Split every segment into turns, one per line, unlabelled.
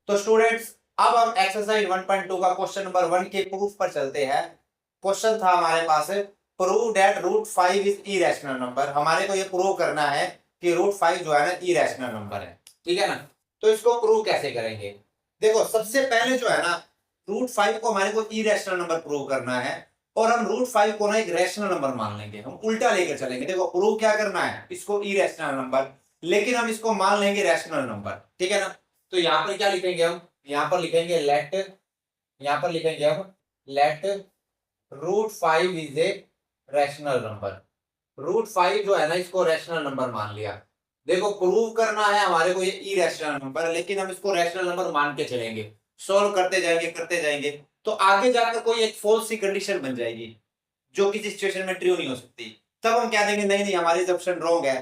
तो स्टूडेंट्स अब हम एक्सरसाइज 1.2 का क्वेश्चन नंबर 1 के प्रूफ पर चलते हैं। क्वेश्चन था हमारे पास, prove that root 5 is irrational number. हमारे को ये प्रूव करना है कि रूट 5 जो है ना इरेशनल नंबर है, ठीक है ना। तो इसको प्रूव कैसे करेंगे? देखो सबसे पहले जो है ना रूट 5 को हमारे को इरेशनल नंबर प्रूव करना है और हम रूट 5 को ना एक रैशनल नंबर मान लेंगे, हम उल्टा लेकर चलेंगे। देखो प्रूव क्या करना है, इसको इरेशनल नंबर, लेकिन हम इसको मान लेंगे रैशनल नंबर, ठीक है ना। तो यहां पर क्या लिखेंगे हम, यहां पर लिखेंगे लेट, यहां पर लिखेंगे हम let root 5 is a rational number. Root 5 जो है ना इसको रैशनल नंबर मान लिया। देखो प्रूव करना है हमारे को ये इरेशनल नंबर, लेकिन हम इसको रैशनल नंबर मान के चलेंगे, सॉल्व करते जाएंगे तो आगे जाकर कोई एक फॉल्स सी कंडीशन बन जाएगी जो किसी सिचुएशन में ट्रू नहीं हो सकती। तब हम कह देंगे नहीं नहीं हमारी assumption रॉन्ग है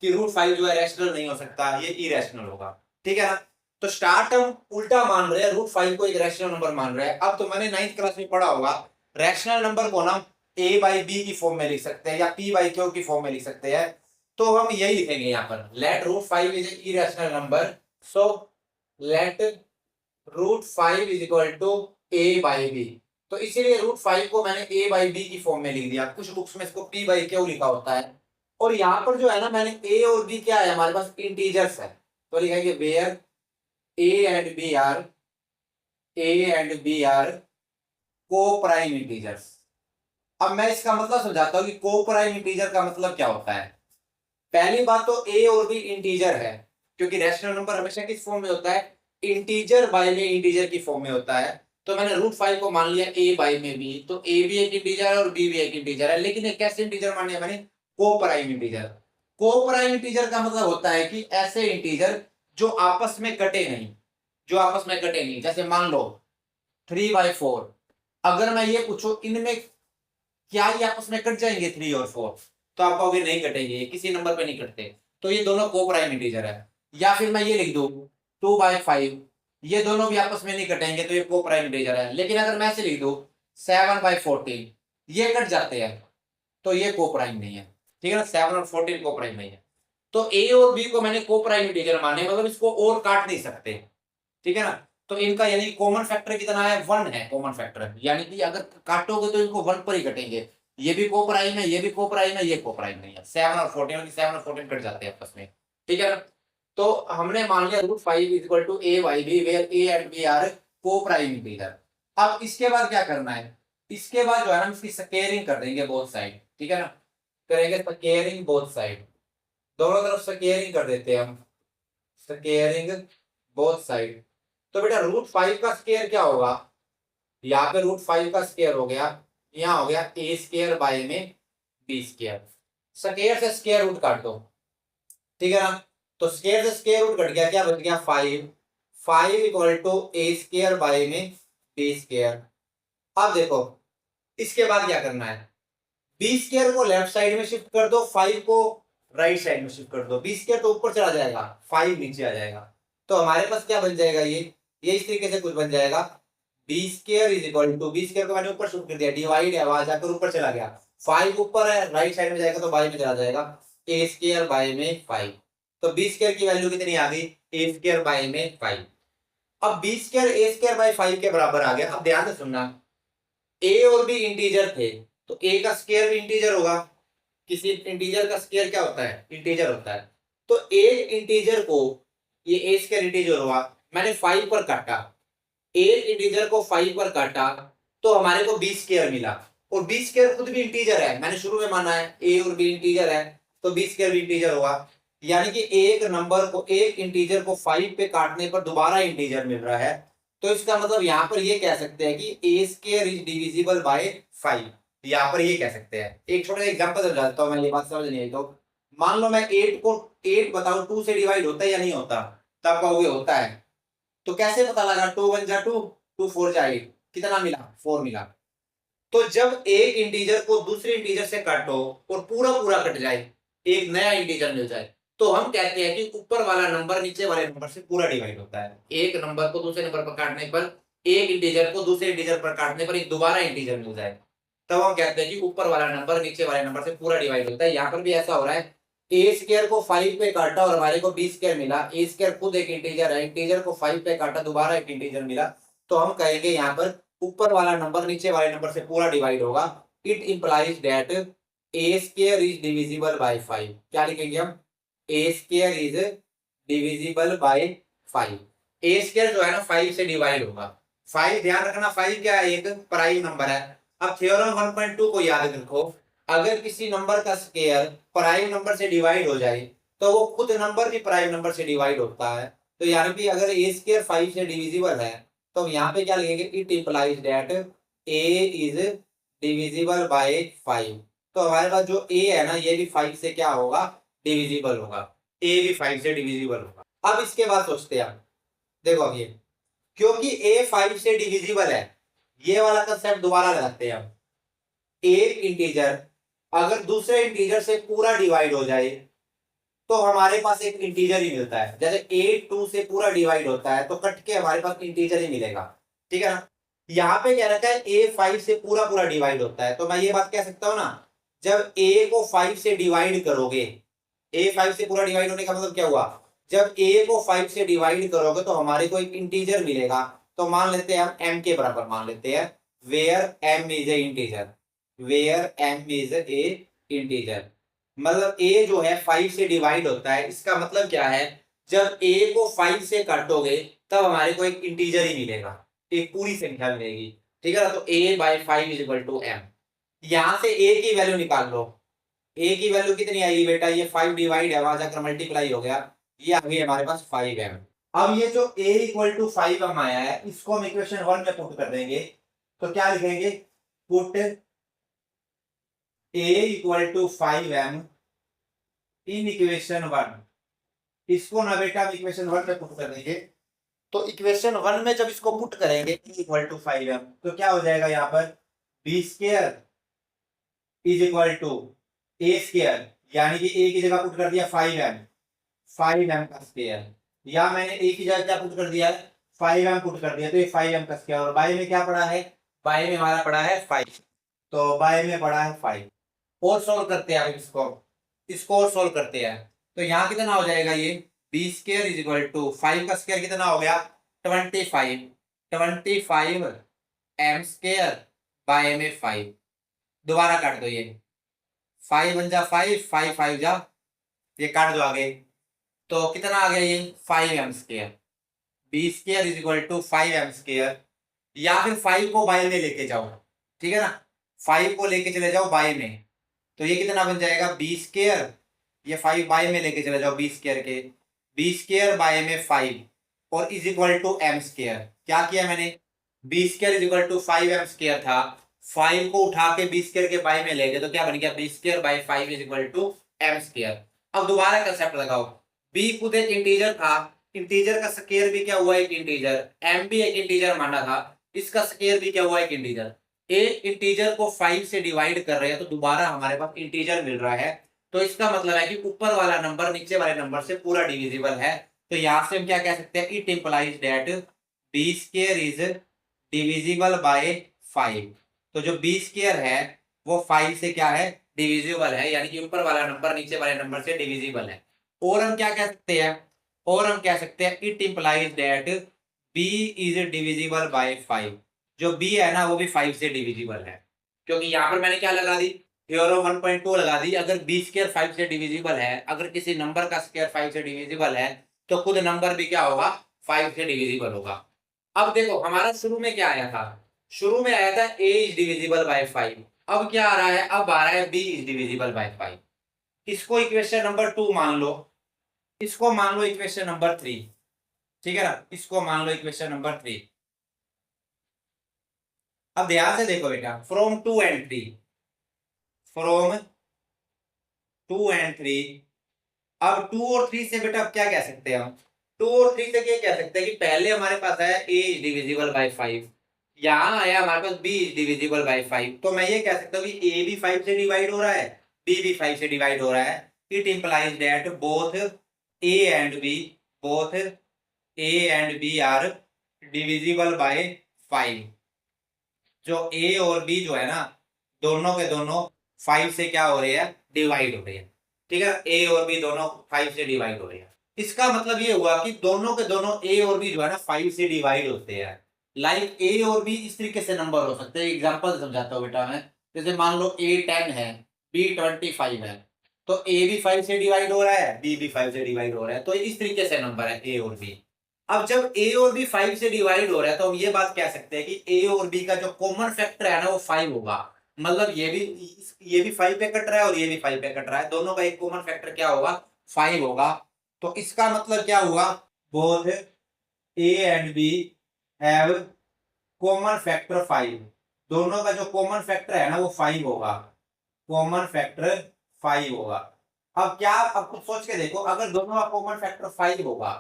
कि रूट 5 जो है रैशनल नहीं हो सकता, ये इरेशनल होगा, ठीक है ना। तो स्टार्ट हम उल्टा मान रहे हैं, रूट 5 को एक रैशनल नंबर मान रहे हैं। अब तो मैंने 9th क्लास में पढ़ा होगा, रैशनल नंबर को ना a बाई बी की फॉर्म में लिख सकते हैं या p बाई क्यू की फॉर्म में लिख सकते हैं। तो हम यही लिखेंगे यहाँ पर, let root 5 is irrational number, so let root 5 is equal to a by b. तो इसीलिए रूट 5 को मैंने a बाई बी की फॉर्म में लिख दिया। कुछ बुक्स में इसको p बाई क्यू लिखा होता है। और यहाँ पर जो है ना मैंने a और b क्या है, हमारे पास इंटीजर्स है, तो लिखेंगे where a and b are coprime integers. अब मैं इसका मतलब समझाता हूँ कि को प्राइम इंटीजर का मतलब क्या होता है। पहली बात तो a और b इंटीजर है, क्योंकि रैशनल नंबर हमेशा किस फॉर्म में होता है, इंटीजर बाय में इंटीजर की फॉर्म में होता है। तो मैंने रूट 5 को मान लिया a बाय में b, तो a भी एक इंटीजर है और b भी एक इंटीजर है, लेकिन ये कैसे इंटीजर मान लिया मैंने, को प्राइम इंटीजर। को प्राइम इंटीजर का मतलब होता है कि ऐसे इंटीजर जो आपस में कटे नहीं, जो आपस में कटे नहीं। जैसे मान लो 3/4, अगर मैं ये पूछूं इनमें क्या ये आपस में कट जाएंगे 3 और 4, तो आप कहोगे नहीं कटेंगे, किसी नंबर पे नहीं कटते, तो ये दोनों को प्राइम इंटीजर है। या फिर मैं ये लिख दूं 2/5, ये दोनों भी आपस में नहीं कटेंगे, तो ये को प्राइम इंटीजर है। लेकिन अगर मैं ऐसे लिख दूं 7/14, ये कट जाते हैं, तो ये को प्राइम नहीं है, ठीक है ना। 7 और 14 को प्राइम नहीं है। तो ए और बी को मैंने को प्राइम इंटीजर माने, मतलब इसको और काट नहीं सकते, ठीक है ना। तो इनका यानी कॉमन फैक्टर कितना है, 1 है कॉमन फैक्टर, यानी कि अगर काटोगे तो इनको 1 पर ही कटेंगे। ये भी को प्राइम है, ये भी को प्राइम है, ये को प्राइम नहीं है। 7 और 14 7 और 14 कट जाते हैं आपस में, ठीक है ना। तो हमने मान लिया root 5 is equal to a by b, where a and b are coprime integer. अब इसके बाद क्या करना है, इसके बाद जो है ना हम इसकी स्क्वेयरिंग कर देंगे बोथ साइड, ठीक है ना। करेंगे स्क्वेयरिंग बोथ साइड, दोनों तरफ स्क्वेयरिंग कर देते हैं हम, स्क्वेयरिंग बोथ साइड। तो बेटा रूट 5 का स्क्वायर क्या होगा, यहाँ पे रूट 5 का स्क्वायर हो गया, यहाँ हो गया ए स्क्वायर बाय में बी स्क्वायर। स्क्वायर से स्क्वायर रूट काट दो, ठीक है ना। तो स्क्वायर से स्क्वायर रूट कट गया, क्या बच गया 5, 5 equal to a square by में बी स्क्वायर। अब देखो इसके बाद क्या करना है, बी स्क्वायर को लेफ्ट साइड में शिफ्ट कर दो, 5 को राइट साइड में शिफ्ट कर दो। बी स्क्वायर तो ऊपर चला जाएगा, 5 नीचे आ जाएगा। तो हमारे पास क्या बन जाएगा, ये इस तरीके से कुछ बन जाएगा, b square is equal to, b square को मैंने ऊपर शिफ्ट कर दिया, डिवाइड है वहां जाकर ऊपर चला गया, 5 ऊपर है, राइट साइड में जाएगा तो बाई में चला जाएगा, ए स्क्वायर बाय में 5। तो बी स्क्वायर की वैल्यू कितनी आ गई, ए स्क्वायर बाय में 5। अब b square a square by 5 के बराबर आ गया। अब ध्यान से सुनना, ए और बी इंटीजर थे, तो ए का स्क्वायर भी इंटीजर होगा। किसी इंटीजर का स्क्वायर क्या होता है, इंटीजर होता है। तो एक इंटीजर को, ये ए स्क्वायर इंटीजर हुआ, मैंने 5 पर काटा, एक इंटीजर को 5 पर काटा, तो हमारे को बी स्क्वायर मिला। और बी स्क्वायर खुद भी इंटीजर है, मैंने शुरू में माना है ए और बी इंटीजर है, तो बी स्क्वायर भी इंटीजर हुआ। यानी कि एक नंबर को, एक इंटीजर को 5 पे काटने पर दोबारा इंटीजर मिल रहा है। तो इसका मतलब यहाँ पर ये कह सकते हैं कि ए स्क्वायर इज डिविजिबल बाय 5, यहाँ पर ये कह सकते हैं। एक छोटा एग्जांपल समझा देता हूँ मैं, ये बात समझ नहीं आई तो मान लो मैं 8 को 8 बताओ 2 से डिवाइड होता है या नहीं होता, तब कहोगे होता है। तो कैसे पता लगा, 2 1 जा 2, 2 4 जा 8, कितना मिला 4 मिला। तो जब एक इंटीजर को दूसरे इंटीजर से काटो और पूरा पूरा कट जाए, एक नया इंटीजर मिल जाए, तो हम कहते हैं कि ऊपर वाला नंबर नीचे वाले नंबर से पूरा डिवाइड होता है। एक नंबर को दूसरे नंबर पर काटने पर, एक इंटीजर को दूसरे इंटीजर पर काटने पर एक दोबारा इंटीजर मिल जाए, तब हम कहते हैं कि ऊपर वाला नंबर नीचे वाले नंबर से पूरा डिवाइड होता है। यहाँ पर भी ऐसा हो रहा है, ए स्क्वायर को 5 पे काटा और हमारे को बी स्क्वायर मिला। ए स्क्वायर खुद एक इंटीजर है, इंटीजर को 5 पे काटा, दोबारा एक इंटीजर मिला, तो हम कहेंगे यहाँ पर ऊपर वाला नंबर नीचे वाले नंबर से पूरा डिवाइड होगा। It implies that a square is divisible by 5। क्या लिखेंगे हम? A square is divisible by 5। A square जो है ना 5 से डिवाइड होगा। 5 ध्यान रखना, 5 क्या है? एक प्राइम नंबर है। अब थ्योरम 1.2 को याद रखो, अगर किसी नंबर का स्क्वायर प्राइम नंबर से डिवाइड हो जाए तो वो खुद नंबर भी प्राइम नंबर से डिवाइड होता है। तो यानी कि अगर ए स्क्वायर 5 से डिविजिबल है तो यहाँ पे क्या लिखेंगे? It implies that A is divisible by 5। तो हमारे पास जो ए है ना ये भी 5 से क्या होगा? डिविजिबल होगा। ए भी 5 से डिविजिबल होगा। अब इसके बाद सोचते हैं, देखो अब ये क्योंकि ए 5 से डिविजिबल है, ये वाला कंसेप्ट दोबारा लगाते हैं हम। एक इंटीजर अगर दूसरे इंटीजर से पूरा डिवाइड हो जाए तो हमारे पास एक इंटीजर ही मिलता है। जैसे ए 2 से पूरा डिवाइड होता है तो कट के हमारे पास इंटीजर ही मिलेगा, ठीक है ना। यहाँ पे क्या रहता है? ए 5 से पूरा पूरा डिवाइड होता है, तो मैं ये बात कह सकता हूँ ना, जब ए को 5 से डिवाइड करोगे, ए 5 से पूरा डिवाइड होने का मतलब क्या हुआ? जब ए को 5 से डिवाइड करोगे तो हमारे को एक इंटीजर मिलेगा। तो मान लेते हैं हम एम के बराबर मान लेते हैं, where m is a integer, where m is a integer. मतलब ए जो है 5 से डिवाइड होता है, इसका मतलब क्या है? जब ए को 5 से काटोगे तब हमारे को एक इंटीजर ही मिलेगा, एक पूरी संख्या मिलेगी, ठीक है ना। तो a by 5 is equal to m। यहां से a की वैल्यू निकाल लो। a की वैल्यू कितनी आएगी बेटा? ये 5 डिवाइड है, वहां जाकर मल्टीप्लाई हो गया, ये आ गई हमारे पास 5m। अब ये जो a इक्वल टू 5m आया है इसको हम इक्वेशन 1 में पुट कर देंगे। तो क्या लिखेंगे? Put a equal to 5m in equation 1। इसको ना बेटा हम इक्वेशन 1 में पुट कर देंगे। तो इक्वेशन 1 में जब इसको पुट करेंगे इक्वल टू 5m तो क्या हो जाएगा? यहाँ पर b square is equal to a square, यानी कि ए की जगह पुट कर दिया 5m, 5m का स्क्वायर, या मैंने ए की जगह क्या पुट कर दिया? 5m पुट कर दिया, तो ये 5m का स्क्वायर। और बाय में क्या पड़ा है? बाय में हमारा पड़ा है 5, तो बाय में पड़ा है 5। और सोल्व करते हैं इसको और सोल्व करते हैं। तो यहाँ कितना हो जाएगा? ये b square is equal to 5 का स्क्वायर कितना हो गया? 25, 25 m स्क्वायर बाय में 5। दोबारा काट दो, ये 5 1 जा 5, 5 5 जा, ये काट दो आगे, तो कितना आ गया? ये 5m square. B square is equal to 5m square, या फिर 5 को बाय में लेके जाओ, ठीक है ना, 5 को लेके चले जाओ बाय में, तो ये कितना बन जाएगा? बी स्क्वायर, ये 5 बाय में लेके चले जाओ बी स्क्वायर के, बी स्क्वायर बाय में 5 और is equal to m square. क्या किया मैंने? B square is equal to 5m square था, 5 को उठा के बी स्क्वायर के बाय में ले गए, तो क्या बन गया? B square by 5 is equal to m square. अब दोबारा कंसेप्ट लगाओ, बी खुद एक इंटीजर था, इंटीजर का स्क्वायर भी क्या हुआ? एक इंटीजर। एम भी एक इंटीजर माना था, इसका स्क्वायर भी क्या हुआ? एक इंटीजर। एक इंटीजर को 5 से डिवाइड कर रहे हैं तो दोबारा हमारे पास इंटीजर मिल रहा है, तो इसका मतलब है कि ऊपर वाला नंबर नीचे वाले नंबर से पूरा डिविजिबल है। तो यहां से हम क्या कह सकते हैं? It implies that b square is divisible by 5। तो जो बी स्क्वायर है वो 5 से क्या है? डिविजिबल है, यानी कि ऊपर वाला नंबर नीचे वाले नंबर से डिविजिबल है। और हम क्या कह सकते हैं? और हम कह सकते हैं it implies that b is divisible by 5। जो बी है ना वो भी 5 से डिविजिबल है, क्योंकि यहाँ पर मैंने क्या लगा दी? थ्योरम 1.2 लगा दी। अगर बी स्क्वायर 5 से डिविजिबल है, अगर किसी नंबर का स्क्वायर 5 से डिविजिबल है तो खुद नंबर भी क्या होगा? 5 से डिविजिबल होगा। अब देखो हमारा शुरू में क्या आया था? शुरू में आया था a इज डिविजिबल बाय 5। अब क्या आ रहा है? अब आ रहा है b इज डिविजिबल बाय 5। इसको इक्वेशन नंबर 2 मान लो, इसको मान लो इक्वेशन नंबर 3, ठीक है ना, इसको मान लो इक्वेशन नंबर 3। अब ध्यान से देखो बेटा, फ्रॉम 2 एंड 3, फ्रॉम 2 एंड 3। अब 2 और 3 से बेटा अब क्या कह सकते हैं हम? 2 और 3 से क्या कह सकते हैं कि पहले हमारे पास आया a इज डिविजिबल बाय 5, यहाँ आया हमारे पास b इज डिविजिबल बाय 5, तो मैं ये कह सकता हूँ कि a भी 5 से डिवाइड हो रहा है, b भी 5 से डिवाइड हो रहा है। It implies that both a and b, both a and b are divisible by 5। जो a और b जो है ना दोनों के दोनों 5 से क्या हो रहे हैं? डिवाइड हो रहे हैं, ठीक है, ए और बी दोनों 5 से डिवाइड हो रहे हैं। इसका मतलब ये हुआ कि दोनों के दोनों ए और बी जो है ना 5 से डिवाइड होते हैं। लाइक ए और बी इस तरीके से नंबर हो सकते हैं। एग्जांपल समझाता हूँ बेटा मैं। जैसे मान लो ए 10 है, बी 25 है, तो ए भी 5 से डिवाइड हो रहा है, बी भी 5 से डिवाइड हो रहा है, तो इस तरीके से नंबर है ए और बी। अब जब ए और बी 5 से डिवाइड हो रहा है तो हम ये बात कह सकते हैं कि ए और बी का जो कॉमन फैक्टर है ना वो 5 होगा। मतलब ये भी 5 पे कट रहा है और ये भी 5 पे कट रहा है, दोनों का एक कॉमन फैक्टर क्या होगा, 5 होगा। तो इसका मतलब क्या हुआ, both a and b have common factor 5। दोनों का जो कॉमन फैक्टर है ना वो 5 होगा, कॉमन फैक्टर 5 होगा। अब क्या, अब कुछ सोच के देखो, अगर दोनों का कॉमन फैक्टर 5 होगा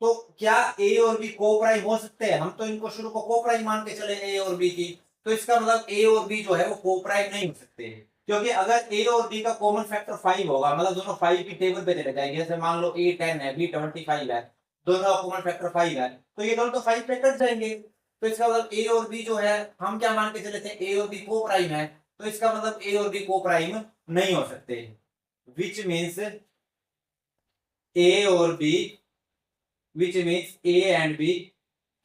तो क्या ए और बी को प्राइम हो सकते हैं? हम तो इनको शुरू को को प्राइम मान के चले ए और बी की, तो इसका मतलब ए और बी जो है वो को प्राइम नहीं हो सकते, क्योंकि अगर ए और बी का कॉमन फैक्टर 5 होगा मतलब दोनों 5 की टेबल पे चले जाएंगे। जैसे मान लो ए 10 है, बी 25 है, दोनों का कॉमन फैक्टर 5 है, तो ये दोनों तो 5 पे कट जाएंगे। तो इसका मतलब ए और बी जो है, हम क्या मान के चले थे, ए और बी को प्राइम है, तो इसका मतलब ए और बी को प्राइम नहीं हो सकते, विच मीन्स ए और B, which means A and B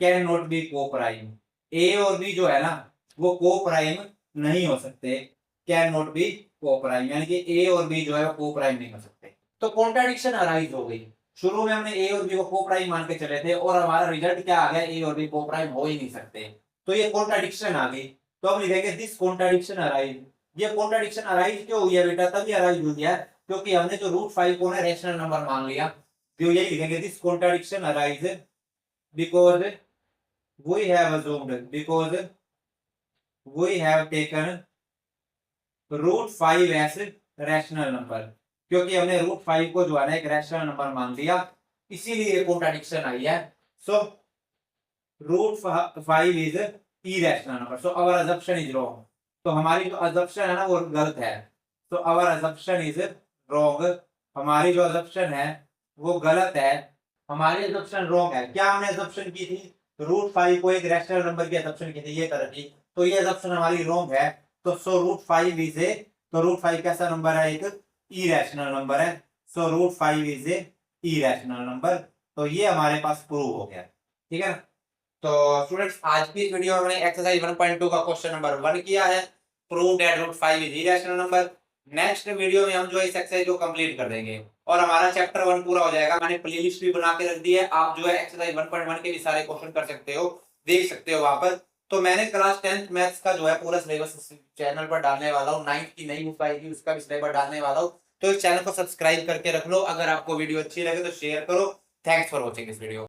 cannot be co-prime। A और B जो है ना वो co-prime नहीं हो सकते, cannot be co-prime, यानी कि A और B जो है वो co-prime नहीं हो सकते। तो कॉन्ट्राडिक्शन अराइज हो गई। शुरू में हमने A और B को co-prime मान के चले थे और हमारा रिजल्ट क्या आ गया, A और B co-prime हो ही नहीं सकते, तो ये कॉन्ट्राडिक्शन आ गई। तो हम लिखेंगे दिस कॉन्ट्राडिक्शन अराइज। ये कॉन्ट्राडिक्शन अराइज क्यों हुई है बेटा, तभी अराइज हुई है क्योंकि हमने जो √5 को ना रैशनल नंबर मान लिया। तो यही लिखेंगे this contradiction arise because we have taken √5 as rational number, क्योंकि हमने √5 को जो है ना एक रैशनल नंबर मान लिया, इसीलिए कॉन्ट्राडिक्शन आई है। So √5 is irrational number, so our assumption is wrong. तो हमारी जो अजम्पशन है ना वो गलत है, तो आवर अजम्पशन इज रॉन्ग। हमारी जो अजम्पशन है वो गलत है, हमारी अजम्पशन रॉन्ग है। क्या हमने अजम्पशन की थी, √5 को एक रैशनल नंबर की अजम्पशन की थी, ये कर थी, तो ये अजम्पशन हमारी रॉन्ग है। तो सो √5 इज ए, तो √5 कैसा नंबर है, एक इरेशनल नंबर है। So √5 is A irrational number. तो ये हमारे पास प्रूव हो गया, ठीक है ना। तो स्टूडेंट्स आज की इस वीडियो में हमने एक्सरसाइज 1.2 का क्वेश्चन नंबर 1 किया है, prove that √5 is irrational number. Next video में हम जो इस एक्सरसाइज को कंप्लीट कर देंगे और हमारा चैप्टर 1 पूरा हो जाएगा। मैंने प्लेलिस्ट भी बना के रख दी है, आप जो है एक्सरसाइज 1.1 के भी सारे क्वेश्चन कर सकते हो, देख सकते हो वहां पर। तो मैंने क्लास 10th मैथ्स का जो है पूरा सिलेबस चैनल पर डालने वाला हूँ, 9th की नई बुक आएगी उसका भी सिलेबस डालने वाला हूँ, तो इस चैनल को सब्सक्राइब करके रख लो। अगर आपको वीडियो अच्छी लगे तो शेयर करो। Thanks for watching this video.